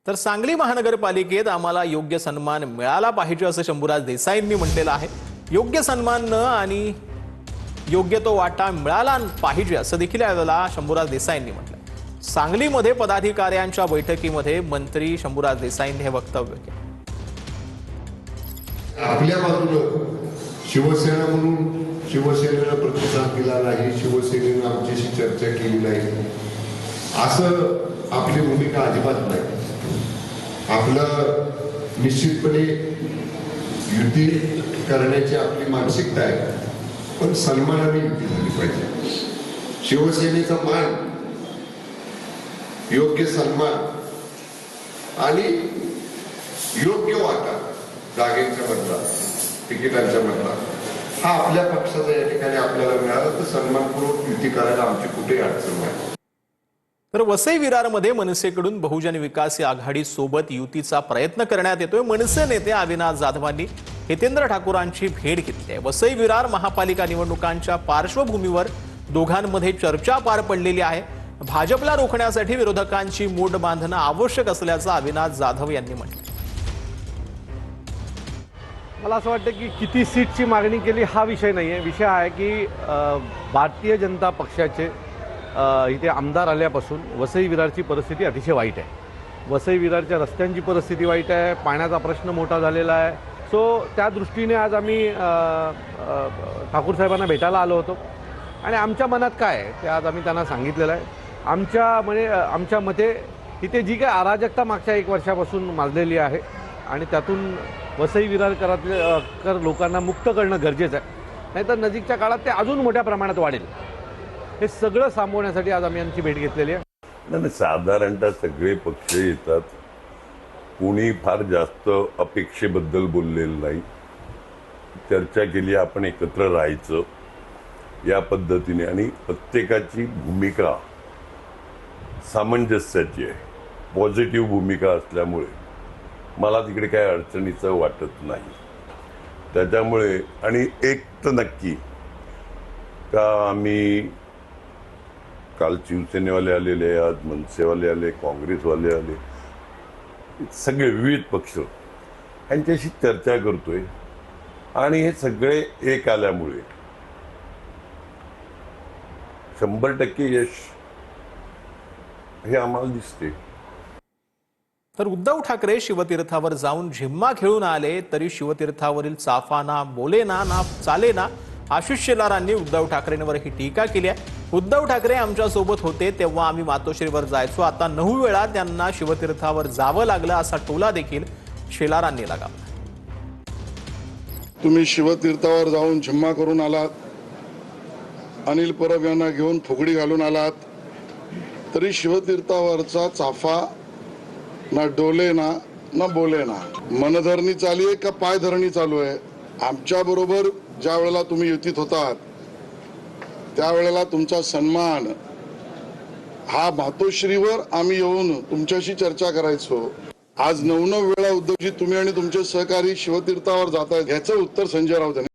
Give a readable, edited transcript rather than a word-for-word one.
तर सांगली महानगरपालिकेत आम्हाला योग्य सन्मान मिळाला पाहिजे असं शंभूराज देसाईंनी म्हटलेलं आहे। योग्य सन्मान आणि योग्य तो वाटा मिळाला पाहिजे असं देखील यावेळेला शंभूराज देसाईंनी म्हटलं। सांगलीमध्ये पदाधिकाऱ्यांच्या बैठकीमध्ये मंत्री शंभूराज देसाईंनी हे वक्तव्य केलं। आपल्या बाजूने शिवसेना म्हणून शिवसेनेला प्रतिसाद दिला नाही, शिवसेनेने आमच्याशी चर्चा केली नाही असं आपली भूमिका अजिबात नाही। आपलं निश्चितपणे युती करण्याची आपली मानसिकता आहे, पण सन्मानाने युती झाली पाहिजे। शिवसेनेचा मान, योग्य सन्मान आणि योग्य वाटा जागेच्या बदला, तिकिटांच्या बदला हा आपल्या पक्षाचा या ठिकाणी आपल्याला मिळाला तर सन्मानपूर्वक युती करायला आमची कुठेही अडचण नाही। तर वसई विरारमध्ये मनसेकडून बहुजन विकास आघाडी सोबत युतीचा प्रयत्न करण्यात येतोय। मनसे नेते अविनाश जाधवांनी हितेंद्र ठाकूरांची भेट घेतली आहे। वसई विरार महापालिका निवडणुकांच्या पार्श्वभूमीवर दोघांमध्ये चर्चा पार पडलेली आहे। भाजपला रोखण्यासाठी विरोधकांची मूठ बांधणं आवश्यक असल्याचं अविनाश जाधव यांनी म्हटलं। मला असं वाटतं की किती सीटची मागणी केली हा विषय नाही आहे। विषय आहे की भारतीय जनता पक्षाचे इथे आमदार आल्यापासून वसई विरारची परिस्थिती अतिशय वाईट आहे। वसई विरारच्या रस्त्यांची परिस्थिती वाईट आहे, पाण्याचा प्रश्न मोठा झालेला आहे। सो त्या दृष्टीने आज आम्ही ठाकूर साहेबांना भेटायला आलो होतो आणि आमच्या मनात काय आहे ते आज आम्ही त्यांना सांगितलेलं आहे। आमच्या मते इथे जी काय अराजकता मागच्या 1 वर्षापासून माजलेली आहे आणि त्यातून वसई विरारकरातले लोकांना मुक्त करणं गरजेचं आहे, नाहीतर नजीकच्या काळात ते अजून मोठ्या प्रमाणात वाढेल। हे सगळं सामोरण्यासाठी आज आम्ही आमची भेट घेतलेली आहे। नाही, साधारणतः सगळे पक्ष येतात, कोणी फार जास्त अपेक्षेबद्दल बोललेलं नाही, चर्चा केली, आपण एकत्र राहायचं या पद्धतीने आणि प्रत्येकाची भूमिका सामंजस्याची आहे, पॉझिटिव्ह भूमिका असल्यामुळे मला तिकडे काय अडचणीचं वाटत नाही। त्याच्यामुळे आणि एक तर नक्की का आम्ही काल शिवसेनेवाले आलेले, आज मनसेवाले आले, काँग्रेसवाले आले, सगळे विविध पक्ष यांच्याशी चर्चा करतोय आणि हे सगळे एक आल्यामुळे 100% यश हे आम्हाला दिसते। तर उद्धव ठाकरे शिवतीर्थावर जाऊन झिम्मा खेळून आले तरी शिवतीर्थावरील चाफा ना बोलेना ना चालेना। आशिष शेलारांनी उद्धव ठाकरेंवर ही टीका केली आहे। उद्धव ठाकरे आमच्या सोबत होते तेव्हा आम्ही मातोश्रीवर जायचो, आता 9 वेळा त्यांना शिवतीर्थावर जावं लागलं असा टोला देखील शेलारांनी लगावला। तुम्ही शिवतीर्थावर जाऊन झिम्मा करून आलात, अनिल परब यांना घेऊन फुगडी घालून आलात, तरी शिवतीर्थावरचा चाफा ना डोले ना ना बोले ना। मनधरणी चालू आहे का पायधरणी चालू आहे? आमच्या बरोबर ज्या वेळेला तुम्ही युतीत होतात त्यावेळेला तुमचा सन्मान हा मातोश्रीवर आम्ही येऊन तुमच्याशी चर्चा करायचो। आज 9 वेळा उद्धवजी तुम्ही आणि तुमचे सहकारी शिवतीर्थावर जातायत, याचं उत्तर संजय राऊत